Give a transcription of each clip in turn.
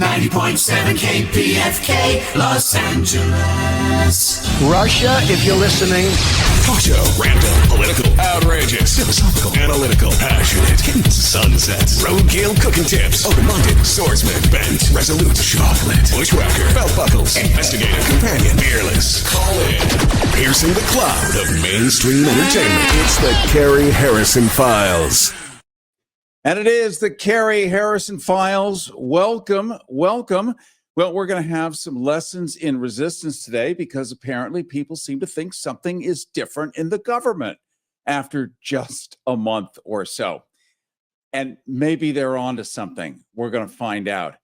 90.7 KPFK, Los Angeles. Russia, if you're listening. Talk show, random, political, outrageous, philosophical, analytical, passionate, sunsets, roadkill cooking tips, open-minded, swordsman, bent, resolute, chocolate, bushwhacker, belt buckles, investigative, companion, fearless. Call in, piercing the cloud of mainstream entertainment. It's the Carrie Harrison Files. And it is the Carrie Harrison Files. Welcome, welcome. Well, we're going to have some lessons in resistance today because apparently people seem to think something is different in the government after just a month or so. And maybe they're onto something. We're going to find out.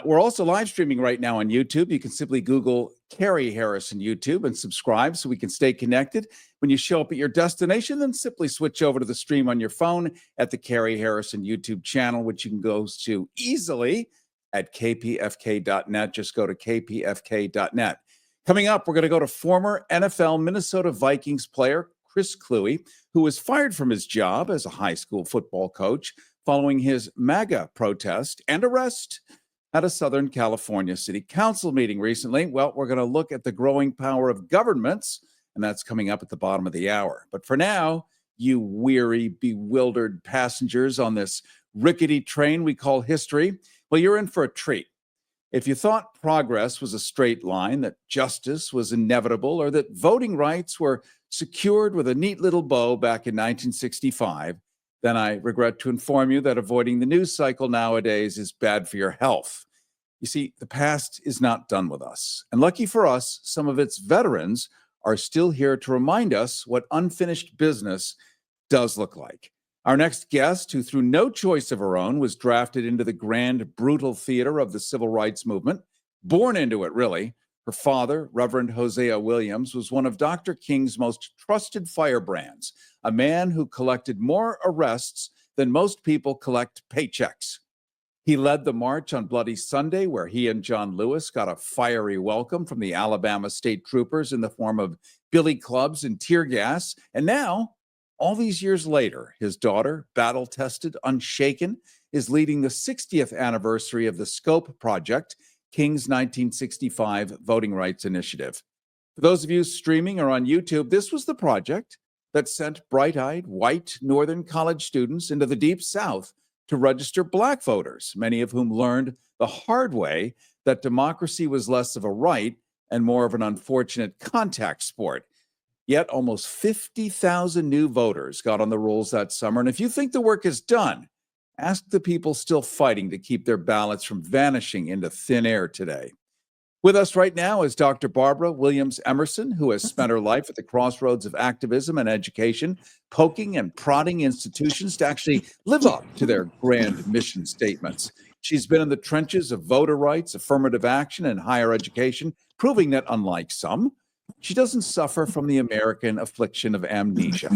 We're also live streaming right now on YouTube. You can simply Google Carrie Harrison YouTube and subscribe so we can stay connected. When you show up at your destination, then simply switch over to the stream on your phone at the Carrie Harrison YouTube channel, which you can go to easily at kpfk.net. Just go to kpfk.net. Coming up, we're going to go to former NFL Minnesota Vikings player Chris Kluwe, who was fired from his job as a high school football coach following his MAGA protest and arrest at a Southern California City Council meeting recently. Well, we're going to look at the growing power of governments, and that's coming up at the bottom of the hour. But for now, you weary, bewildered passengers on this rickety train we call history, well, you're in for a treat. If you thought progress was a straight line, that justice was inevitable, or that voting rights were secured with a neat little bow back in 1965, then I regret to inform you that avoiding the news cycle nowadays is bad for your health. You see, the past is not done with us. And lucky for us, some of its veterans are still here to remind us what unfinished business does look like. Our next guest, who through no choice of her own was drafted into the grand, brutal theater of the civil rights movement, born into it, really. Her father, Reverend Hosea Williams, was one of Dr. King's most trusted firebrands, a man who collected more arrests than most people collect paychecks. He led the march on Bloody Sunday, where he and John Lewis got a fiery welcome from the Alabama state troopers in the form of billy clubs and tear gas. And now, all these years later, his daughter, battle-tested, unshaken, is leading the 60th anniversary of the SCOPE Project, King's 1965 Voting Rights Initiative. For those of you streaming or on YouTube, this was the project that sent bright-eyed, white Northern college students into the Deep South to register Black voters, many of whom learned the hard way that democracy was less of a right and more of an unfortunate contact sport. Yet almost 50,000 new voters got on the rolls that summer. And if you think the work is done, ask the people still fighting to keep their ballots from vanishing into thin air today. With us right now is Dr. Barbara Williams Emerson, who has spent her life at the crossroads of activism and education, poking and prodding institutions to actually live up to their grand mission statements. She's been in the trenches of voter rights, affirmative action, and higher education, proving that, unlike some, she doesn't suffer from the American affliction of amnesia.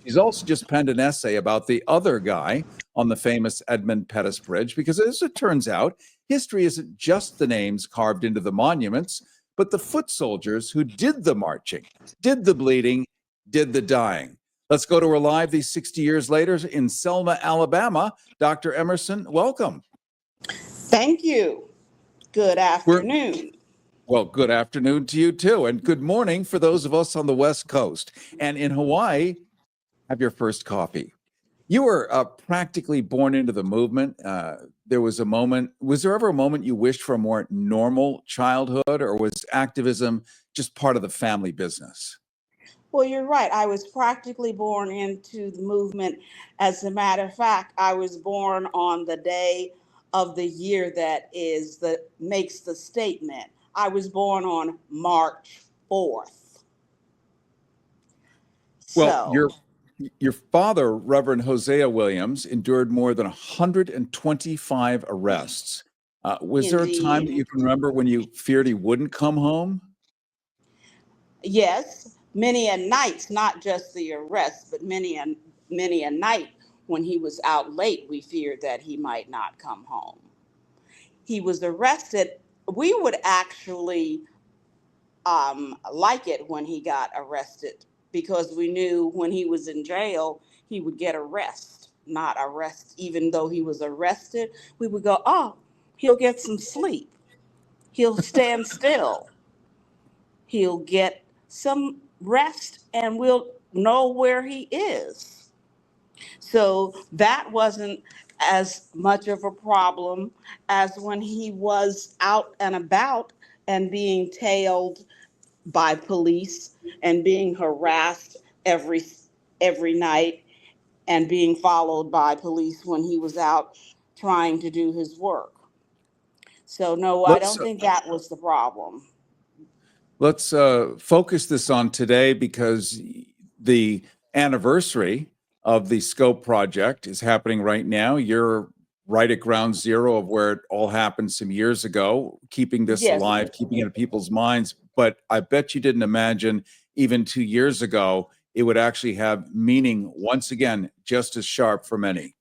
She's also just penned an essay about the other guy on the famous Edmund Pettus Bridge, because as it turns out, history isn't just the names carved into the monuments, but the foot soldiers who did the marching, did the bleeding, did the dying. Let's go to her live these 60 years later in Selma, Alabama. Dr. Emerson, welcome. Thank you. Good afternoon. Well, good afternoon to you too, and good morning for those of us on the West Coast. And in Hawaii, have your first coffee. You were practically born into the movement. There was there ever a moment you wished for a more normal childhood, or was activism just part of the family business? Well, you're right. I was practically born into the movement. As a matter of fact, I was born on the day of the year that makes the statement. I was born on March 4th. Well, your father, Reverend Hosea Williams, endured more than 125 arrests. Was there a time that you can remember when you feared he wouldn't come home? Yes, many a night, not just the arrest, but many a night when he was out late, we feared that he might not come home. He was arrested. We would actually like it when he got arrested, because we knew when he was in jail, he would get not arrest. Even though he was arrested, we would go, oh, He'll get some sleep. He'll stand still. He'll get some rest and we'll know where he is. So that wasn't as much of a problem as when he was out and about and being tailed by police and being harassed every night and being followed by police when he was out trying to do his work. So no, I Let's don't think that was the problem. let's focus this on today because the anniversary of the Scope project is happening right now. You're right at ground zero of where it all happened some years ago, keeping this Yes, alive, keeping it in people's minds. But I bet you didn't imagine even 2 years ago it would actually have meaning once again, just as sharp for many.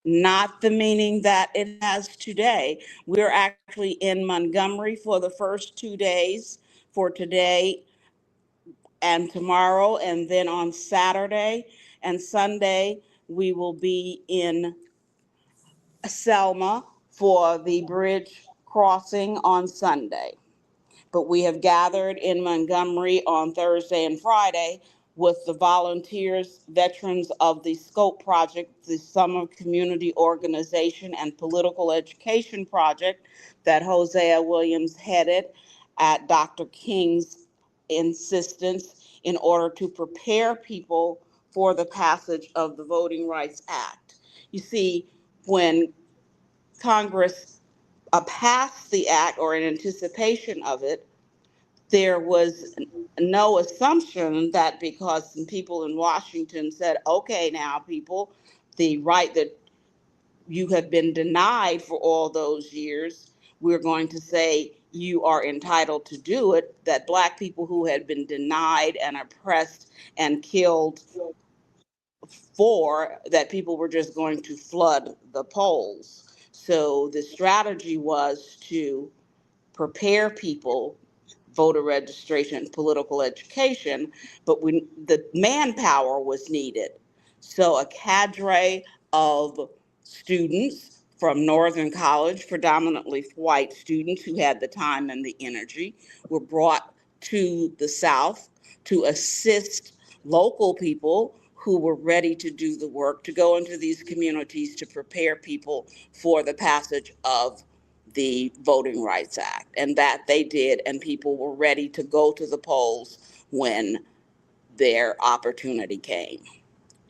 not the meaning that it has today. We're actually in Montgomery for the first 2 days, for today and tomorrow, and then on Saturday and Sunday, we will be in Selma for the bridge crossing on Sunday. But we have gathered in Montgomery on Thursday and Friday with the volunteers, veterans of the SCOPE project, the Summer Community Organization and Political Education Project that Hosea Williams headed at Dr. King's insistence in order to prepare people for the passage of the Voting Rights Act. You see, when Congress passed the act or in anticipation of it, there was no assumption that because some people in Washington said, okay, now people, the right that you have been denied for all those years, we're going to say you are entitled to do it, that Black people who had been denied and oppressed and killed for, that people were just going to flood the polls. So the strategy was to prepare people, voter registration, political education, but when the manpower was needed. So a cadre of students from Northern College, predominantly white students who had the time and the energy, were brought to the South to assist local people who were ready to do the work, to go into these communities to prepare people for the passage of the Voting Rights Act. And that they did, and people were ready to go to the polls when their opportunity came.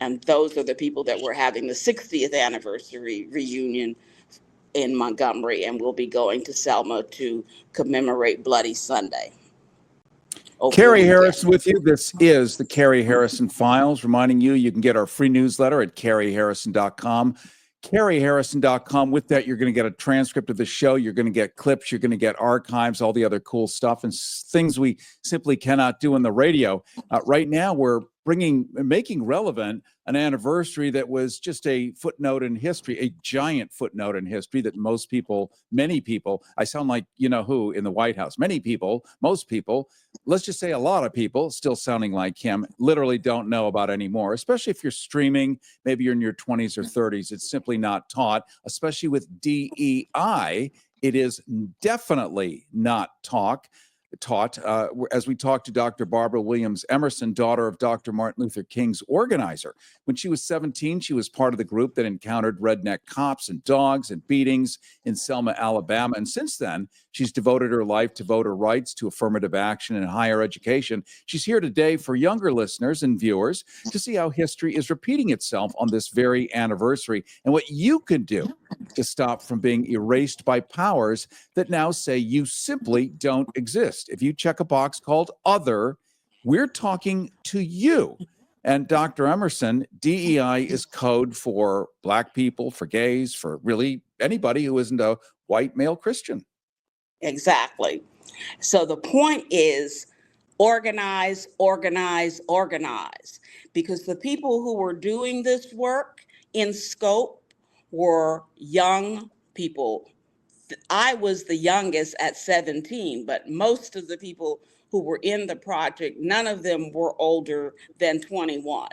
And those are the people that were having the 60th anniversary reunion in Montgomery, and we'll be going to Selma to commemorate Bloody Sunday. Carrie Harrison with you. This is the Carrie Harrison Files, reminding you you can get our free newsletter at carrieharrison.com. carrieharrison.com. With that, you're going to get a transcript of the show. You're going to get clips. You're going to get archives, all the other cool stuff and things we simply cannot do on the radio. Right now, we're making relevant an anniversary that was just a footnote in history, a giant footnote in history that many people, I sound like you know who in the White House, most people, let's just say a lot of people still sounding like him, literally don't know about anymore, especially if you're streaming, maybe you're in your 20s or 30s. It's simply not taught, especially with DEI. It is definitely not taught. As we talked to Dr. Barbara Williams Emerson, daughter of Dr. Martin Luther King's organizer. When she was 17, she was part of the group that encountered redneck cops and dogs and beatings in Selma, Alabama. And since then, she's devoted her life to voter rights, to affirmative action, and higher education. She's here today for younger listeners and viewers to see how history is repeating itself on this very anniversary and what you can do to stop from being erased by powers that now say you simply don't exist. If you check a box called Other, we're talking to you. And Dr. Emerson, DEI is code for Black people, for gays, for really anybody who isn't a white male Christian. Exactly. So the point is organize, organize, organize, because the people who were doing this work in SCOPE were young people. I was the youngest at 17, but most of the people who were in the project, none of them were older than 21.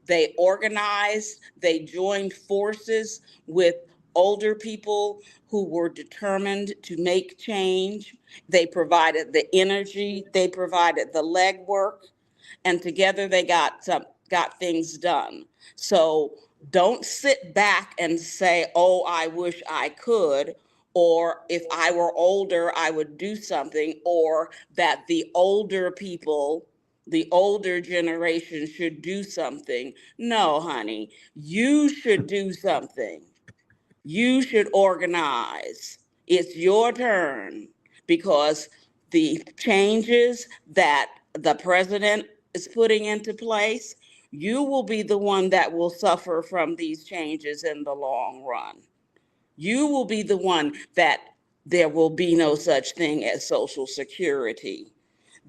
They organized, they joined forces with older people who were determined to make change. They provided the energy, they provided the legwork, and together they got things done. So don't sit back and say, "Oh, I wish I could," or "If I were older, I would do something," or that the older people, the older generation should do something. No, honey, you should do something. You should organize. It's your turn, because the changes that the president is putting into place, you will be the one that will suffer from these changes in the long run. You will be the one that there will be no such thing as Social Security.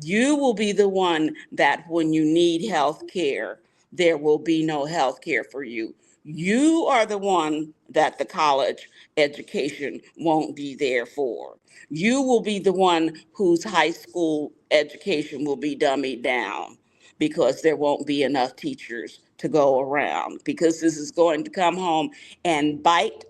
You will be the one that when you need health care, there will be no health care for you. You are the one that the college education won't be there for. You will be the one whose high school education will be dummied down because there won't be enough teachers to go around, because this is going to come home and bite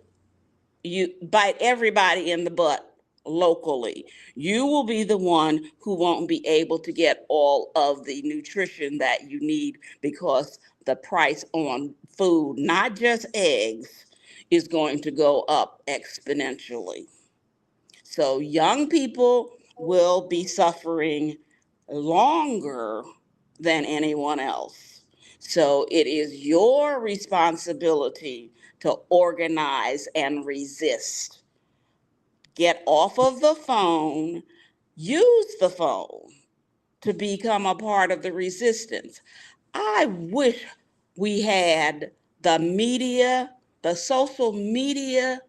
everybody in the butt locally. You will be the one who won't be able to get all of the nutrition that you need, because the price on food, not just eggs, is going to go up exponentially. So young people will be suffering longer than anyone else. So it is your responsibility to organize and resist. Get off of the phone, use the phone to become a part of the resistance. I wish we had the media, the social media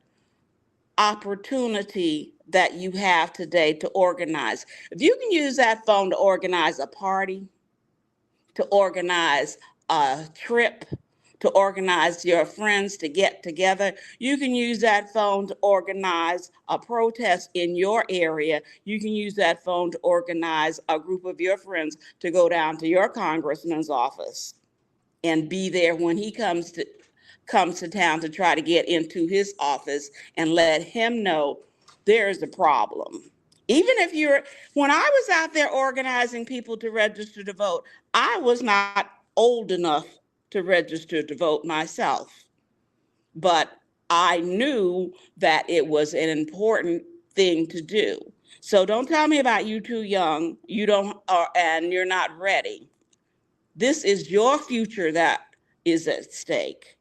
opportunity that you have today to organize. If you can use that phone to organize a party, to organize a trip, to organize your friends to get together, you can use that phone to organize a protest in your area. You can use that phone to organize a group of your friends to go down to your congressman's office and be there when he comes to town to try to get into his office, and let him know there's a problem. Even if when I was out there organizing people to register to vote, I was not old enough to register to vote myself. But I knew that it was an important thing to do. So don't tell me about you too young, and you're not ready. This is your future that is at stake.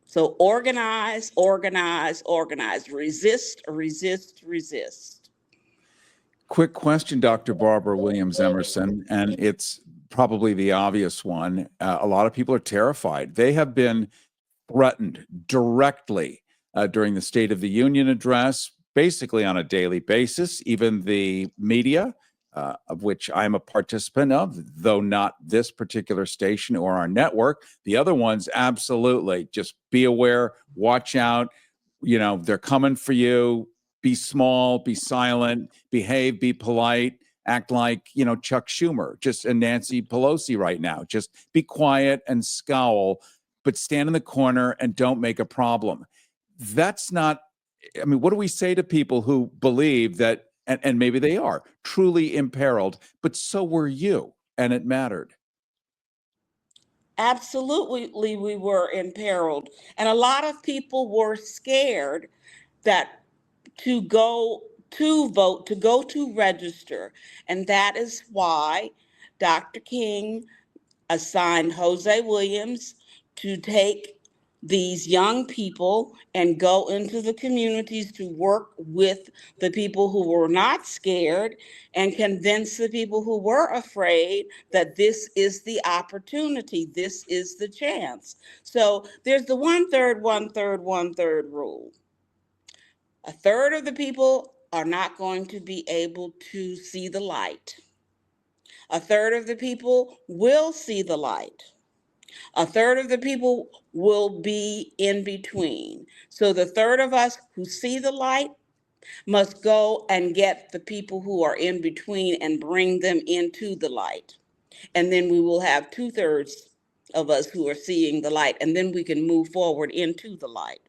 So organize, organize, organize. Resist, resist, resist. Quick question, Dr. Barbara Williams Emerson, and it's probably the obvious one. A lot of people are terrified. They have been threatened directly during the State of the Union address, basically on a daily basis. Even the media, of which I'm a participant of, though not this particular station or our network, the other ones, absolutely. Just be aware, watch out. You know, they're coming for you. Be small, be silent, behave, be polite, act like, Chuck Schumer, and Nancy Pelosi right now. Just be quiet and scowl, but stand in the corner and don't make a problem. That's not, what do we say to people who believe that, and maybe they are truly imperiled, but so were you, and it mattered? Absolutely, we were imperiled. And a lot of people were scared that to go to vote, to go to register. And that is why Dr. King assigned Jose Williams to take these young people and go into the communities to work with the people who were not scared and convince the people who were afraid that this is the opportunity, this is the chance. So there's the 1/3, 1/3, 1/3 rule. A third of the people are not going to be able to see the light. A third of the people will see the light. A third of the people will be in between. So the third of us who see the light must go and get the people who are in between and bring them into the light. And then we will have 2/3 of us who are seeing the light, and then we can move forward into the light.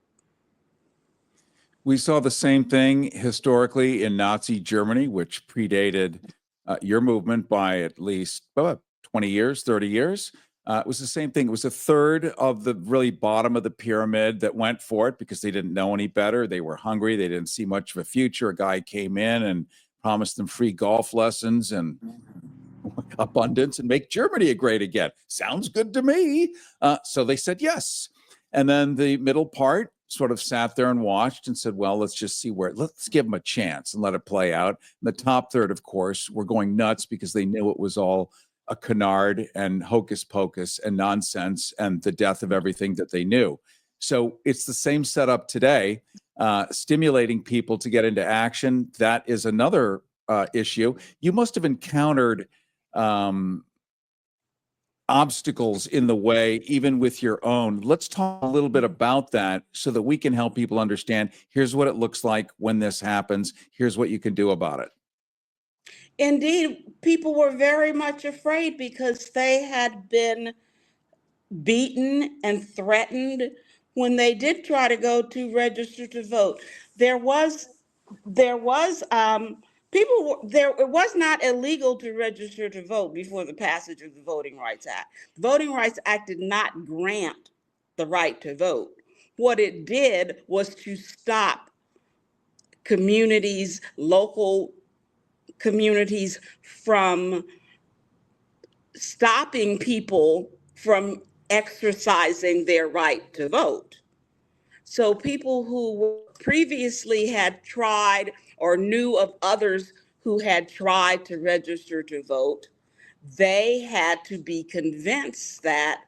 We saw the same thing historically in Nazi Germany, which predated your movement by at least 20 years, 30 years. It was the same thing. It was a third of the really bottom of the pyramid that went for it because they didn't know any better. They were hungry. They didn't see much of a future. A guy came in and promised them free golf lessons and abundance and make Germany a great again. Sounds good to me. So they said yes. And then the middle part sort of sat there and watched and said, well, let's just see let's give them a chance and let it play out. And the top third, of course, were going nuts because they knew it was all a canard and hocus pocus and nonsense and the death of everything that they knew. So it's the same setup today, stimulating people to get into action. That is another issue. You must have encountered obstacles in the way, even with your own. Let's talk a little bit about that so that we can help people understand, here's what it looks like when this happens. Here's what you can do about it. Indeed, people were very much afraid because they had been beaten and threatened when they did try to go to register to vote. It was not illegal to register to vote before the passage of the Voting Rights Act. The Voting Rights Act did not grant the right to vote. What it did was to stop communities, local communities, from stopping people from exercising their right to vote. So people who previously had tried or knew of others who had tried to register to vote, they had to be convinced that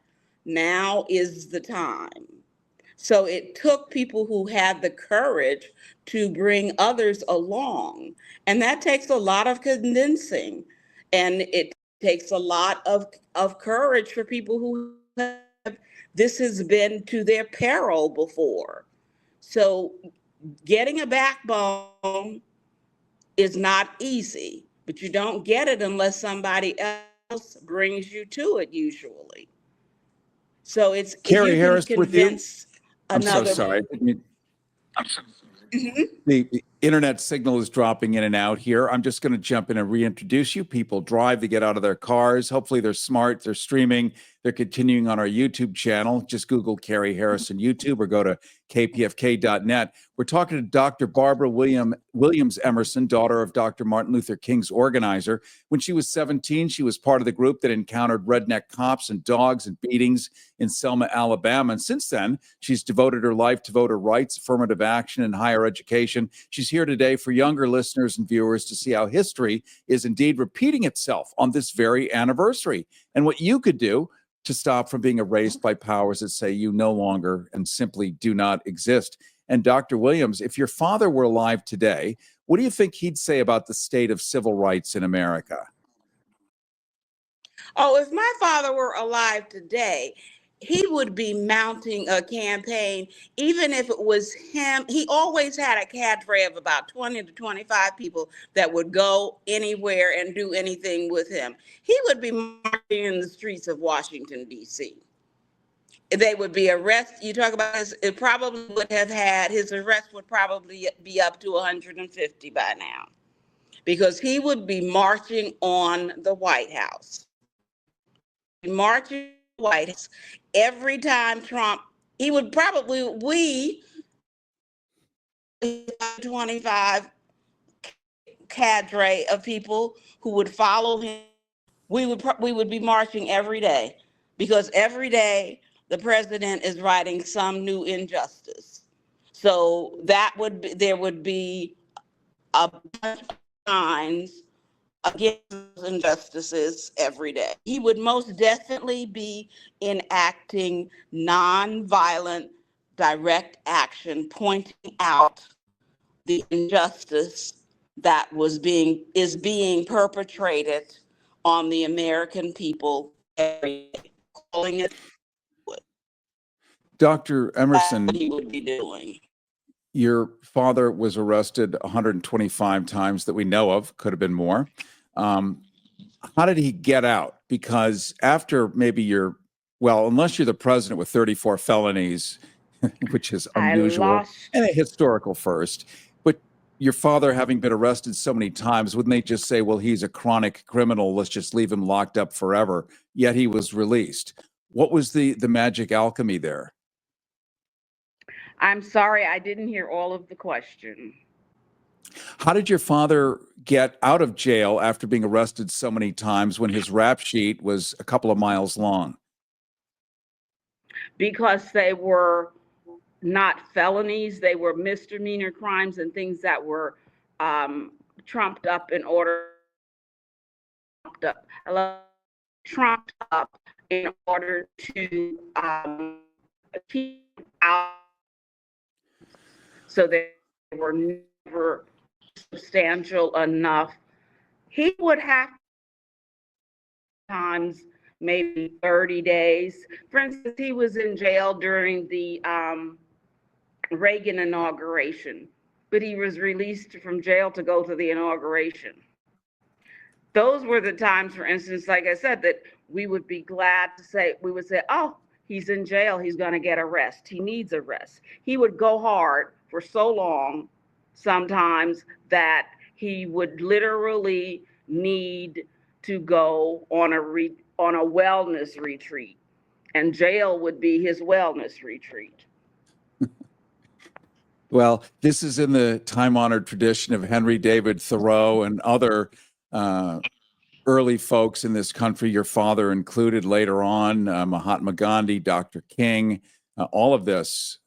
now is the time. So it took people who had the courage to bring others along. And that takes a lot of convincing. And it takes a lot of courage for people who this has been to their peril before. So getting a backbone is not easy, but you don't get it unless somebody else brings you to it usually. So it's Carrie Harris with you. I'm so another. sorry. Mhm. The internet signal is dropping in and out here. I'm just going to jump in and reintroduce you. People drive to get out of their cars. Hopefully they're smart. They're streaming. They're continuing on our YouTube channel. Just Google Carrie Harrison YouTube or go to kpfk.net. We're talking to Dr. Barbara Williams Emerson, daughter of Dr. Martin Luther King's organizer. When she was 17, she was part of the group that encountered redneck cops and dogs and beatings in Selma, Alabama. And since then, she's devoted her life to voter rights, affirmative action, and higher education. She's here today for younger listeners and viewers to see how history is indeed repeating itself on this very anniversary and what you could do to stop from being erased by powers that say you no longer and simply do not exist. And Dr. Williams, if your father were alive today, what do you think he'd say about the state of civil rights in America? Oh, if my father were alive today, he would be mounting a campaign, even if it was him. He always had a cadre of about 20 to 25 people that would go anywhere and do anything with him. He would be marching in the streets of Washington, D.C. They would be arrested. You talk about this, his arrest would probably be up to 150 by now, because he would be marching on the White House. Marching the White House every time Trump, he would probably, 25 cadre of people who would follow him. We would be marching every day, because every day the president is writing some new injustice. So there would be a bunch of signs against injustices every day. He would most definitely be enacting nonviolent direct action, pointing out the injustice that is being perpetrated on the American people every day, calling it. Dr. Emerson, what he would be doing. Your father was arrested 125 times that we know of, could have been more. How did he get out? Because after maybe unless you're the president with 34 felonies, which is I unusual lost. and a historical first. But your father having been arrested so many times, wouldn't they just say, well, he's a chronic criminal, let's just leave him locked up forever? Yet he was released. What was the magic alchemy there? I'm sorry, I didn't hear all of the question. How did your father get out of jail after being arrested so many times when his rap sheet was a couple of miles long? Because they were not felonies, they were misdemeanor crimes and things that were um, trumped up in order trumped up in order to keep out, so they were never substantial enough. He would have times maybe 30 days. For instance, he was in jail during the Reagan inauguration, but he was released from jail to go to the inauguration. Those were the times, for instance, like I said, that we would be glad to say, we would say, oh, he's in jail, he's going to get arrest. He needs arrest. He would go hard for so long sometimes that he would literally need to go on a wellness retreat, and jail would be his wellness retreat. Well, this is in the time-honored tradition of Henry David Thoreau and other early folks in this country, your father included later on, Mahatma Gandhi, Dr. King. All of this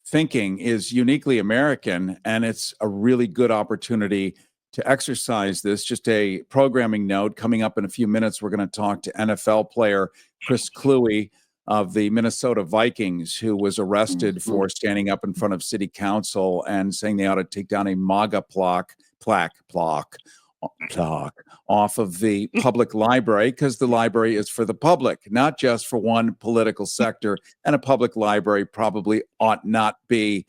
thinking is uniquely American, and it's a really good opportunity to exercise this. Just a programming note, coming up in a few minutes, we're going to talk to NFL player Chris Kluwe of the Minnesota Vikings, who was arrested for standing up in front of city council and saying they ought to take down a MAGA plaque off of the public library, because the library is for the public, not just for one political sector. And a public library probably ought not be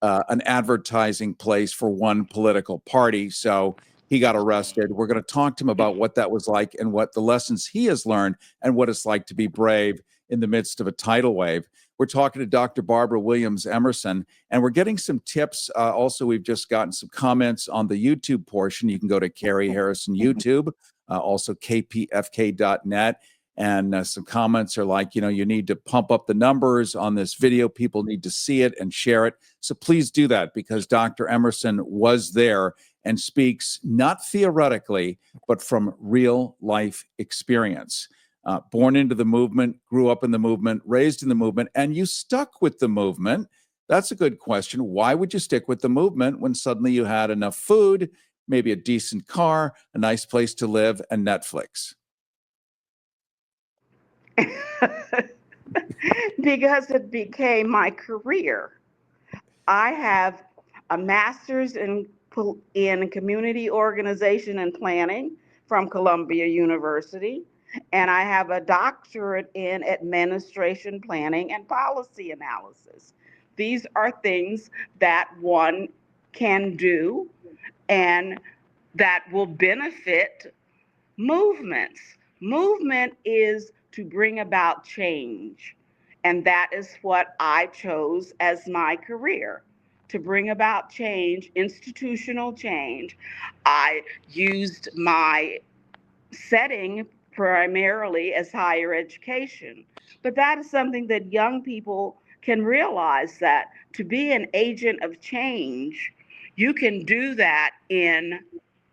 an advertising place for one political party. So he got arrested. We're going to talk to him about what that was like and what the lessons he has learned and what it's like to be brave in the midst of a tidal wave. We're talking to Dr. Barbara Williams Emerson, and we're getting some tips. Also, we've just gotten some comments on the YouTube portion. You can go to Carrie Harrison YouTube, also kpfk.net. And some comments are like, you need to pump up the numbers on this video. People need to see it and share it. So please do that, because Dr. Emerson was there and speaks not theoretically, but from real life experience. Born into the movement, grew up in the movement, raised in the movement, and you stuck with the movement. That's a good question. Why would you stick with the movement when suddenly you had enough food, maybe a decent car, a nice place to live, and Netflix? Because it became my career. I have a master's in community organization and planning from Columbia University, and I have a doctorate in administration planning and policy analysis. These are things that one can do and that will benefit movements. Movement is to bring about change. And that is what I chose as my career, to bring about change, institutional change. I used my setting primarily as higher education. But that is something that young people can realize, that to be an agent of change, you can do that in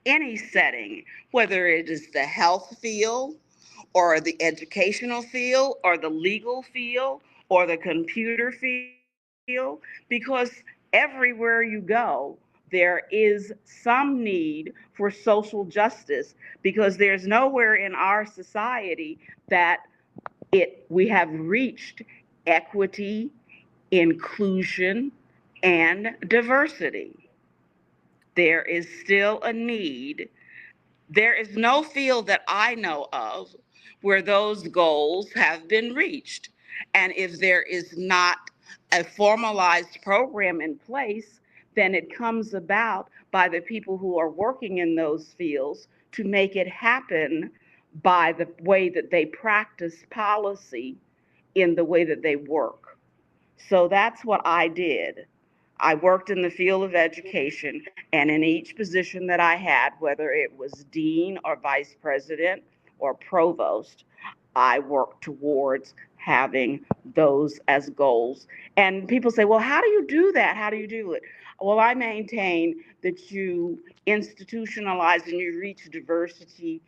any setting, whether it is the health field or the educational field or the legal field or the computer field, because everywhere you go, there is some need for social justice, because there's nowhere in our society that we have reached equity, inclusion, and diversity. There is still a need. There is no field that I know of where those goals have been reached. And if there is not a formalized program in place, then it comes about by the people who are working in those fields to make it happen by the way that they practice policy in the way that they work. So that's what I did. I worked in the field of education, and in each position that I had, whether it was dean or vice president or provost, I worked towards having those as goals. And people say, well, how do you do that? How do you do it? Well, I maintain that you institutionalize and you reach diversity,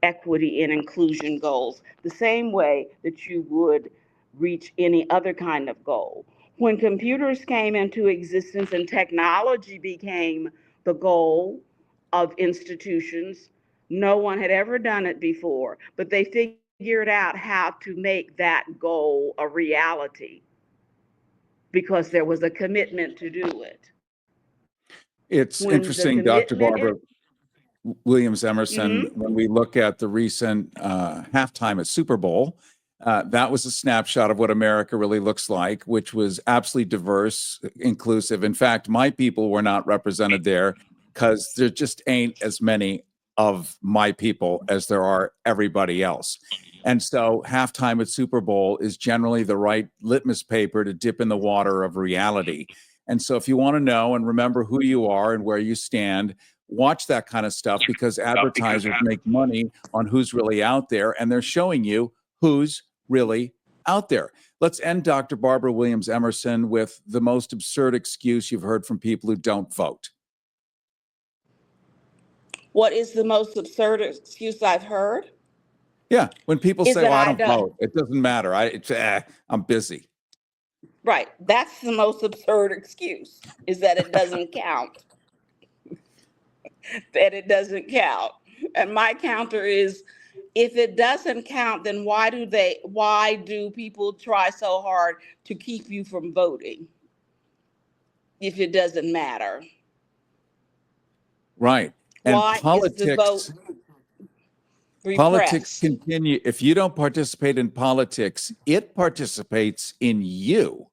equity, and inclusion goals the same way that you would reach any other kind of goal. When computers came into existence and technology became the goal of institutions, no one had ever done it before, but they figured out how to make that goal a reality because there was a commitment to do it. It's When the interesting, Dr. commitment Barbara Williams Emerson, Mhm. when we look at the recent halftime at Super Bowl, that was a snapshot of what America really looks like, which was absolutely diverse, inclusive. In fact, my people were not represented there because there just ain't as many of my people as there are everybody else. And so halftime at Super Bowl is generally the right litmus paper to dip in the water of reality. And so if you want to know and remember who you are and where you stand, watch that kind of stuff because advertisers make money on who's really out there, and they're showing you who's really out there. Let's end Dr. Barbara Williams Emerson with the most absurd excuse you've heard from people who don't vote. What is the most absurd excuse I've heard? Yeah, when people Is say, that well, I I don't don't. vote, it doesn't matter. I'm busy. Right. That's the most absurd excuse, is that it doesn't count. That it doesn't count. And my counter is, if it doesn't count, then why do people try so hard to keep you from voting if it doesn't matter? Right. And Why is the vote politics repressed? continue. If you don't participate in politics, it participates in you.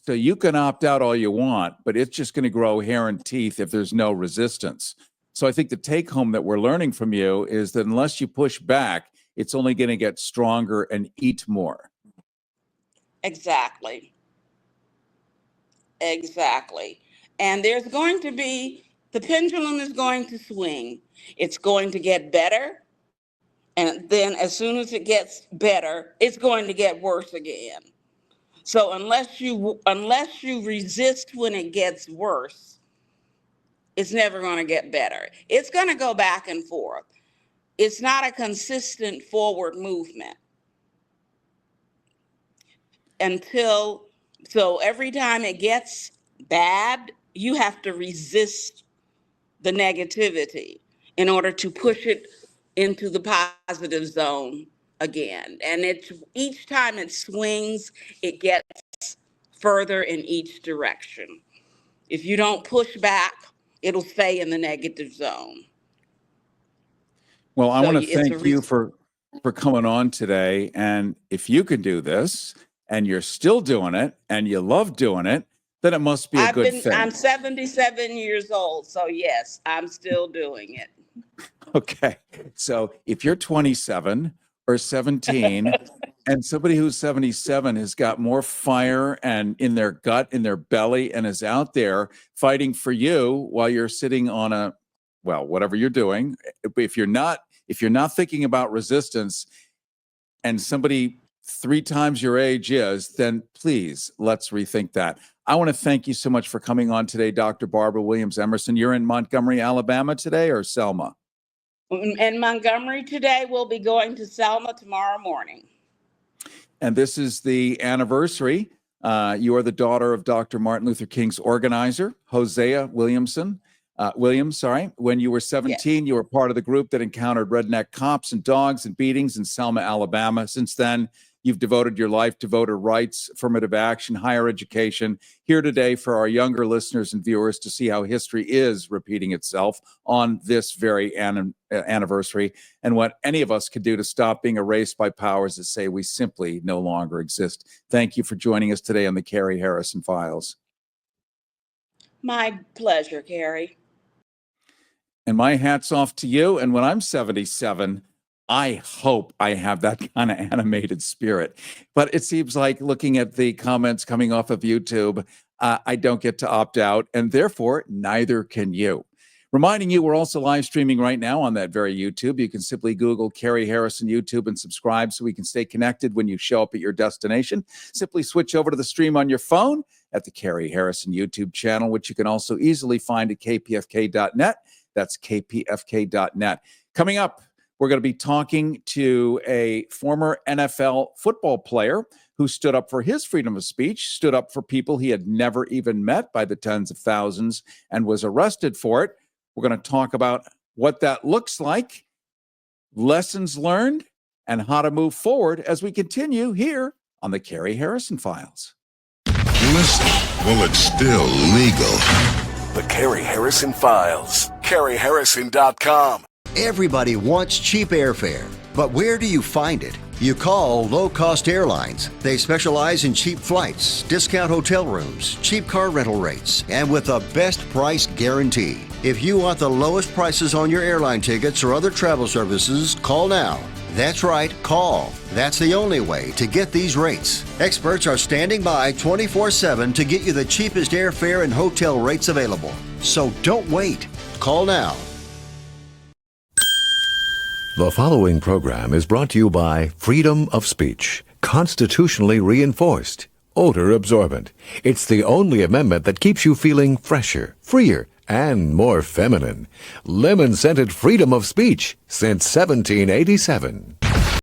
So you can opt out all you want, but it's just going to grow hair and teeth if there's no resistance. So I think the take home that we're learning from you is that unless you push back, it's only going to get stronger and eat more. Exactly. Exactly. And there's going to be, the pendulum is going to swing. It's going to get better. And then as soon as it gets better, it's going to get worse again. So unless you resist when it gets worse, it's never going to get better. It's going to go back and forth. It's not a consistent forward movement so every time it gets bad, you have to resist the negativity in order to push it into the positive zone again. And each time it swings, it gets further in each direction. If you don't push back, it'll stay in the negative zone. Well, I So want to it's thank you for coming on today. And if you can do this and you're still doing it and you love doing it, then it must be a good thing. I'm 77 years old, so yes, I'm still doing it. Okay. So if you're 27 or 17 and somebody who's 77 has got more fire and in their gut, in their belly, and is out there fighting for you while you're sitting on whatever you're doing, if you're not thinking about resistance and somebody 3 times your age is, then please let's rethink that. I want to thank you so much for coming on today, Dr. Barbara Williams Emerson. You're in Montgomery, Alabama today, or Selma? In Montgomery today, we'll be going to Selma tomorrow morning. And this is the anniversary. You are the daughter of Dr. Martin Luther King's organizer, Hosea Williams. When you were 17, yes. You were part of the group that encountered redneck cops and dogs and beatings in Selma, Alabama. Since then, you've devoted your life to voter rights, affirmative action, higher education. Here today for our younger listeners and viewers to see how history is repeating itself on this very anniversary and what any of us could do to stop being erased by powers that say we simply no longer exist. Thank you for joining us today on the Carrie Harrison Files. My pleasure, Carrie. And my hat's off to you. And when I'm 77, I hope I have that kind of animated spirit. But it seems like looking at the comments coming off of YouTube, I don't get to opt out, and therefore neither can you. Reminding you, we're also live streaming right now on that very YouTube. You can simply Google Carrie Harrison YouTube and subscribe so we can stay connected when you show up at your destination. Simply switch over to the stream on your phone at the Carrie Harrison YouTube channel, which you can also easily find at kpfk.net. That's kpfk.net. Coming up, we're going to be talking to a former NFL football player who stood up for his freedom of speech, stood up for people he had never even met by the tens of thousands, and was arrested for it. We're going to talk about what that looks like, lessons learned, and how to move forward as we continue here on the Carrie Harrison Files. Listen, well, it's still legal. The Carrie Harrison Files. CarrieHarrison.com. Everybody wants cheap airfare, but where do you find it? You call low-cost airlines. They specialize in cheap flights, discount hotel rooms, cheap car rental rates, and with a best price guarantee. If you want the lowest prices on your airline tickets or other travel services, call now. That's right, call. That's the only way to get these rates. Experts are standing by 24/7 to get you the cheapest airfare and hotel rates available. So don't wait. Call now. The following program is brought to you by Freedom of Speech, constitutionally reinforced, odor absorbent. It's the only amendment that keeps you feeling fresher, freer, and more feminine. Lemon-scented freedom of speech since 1787.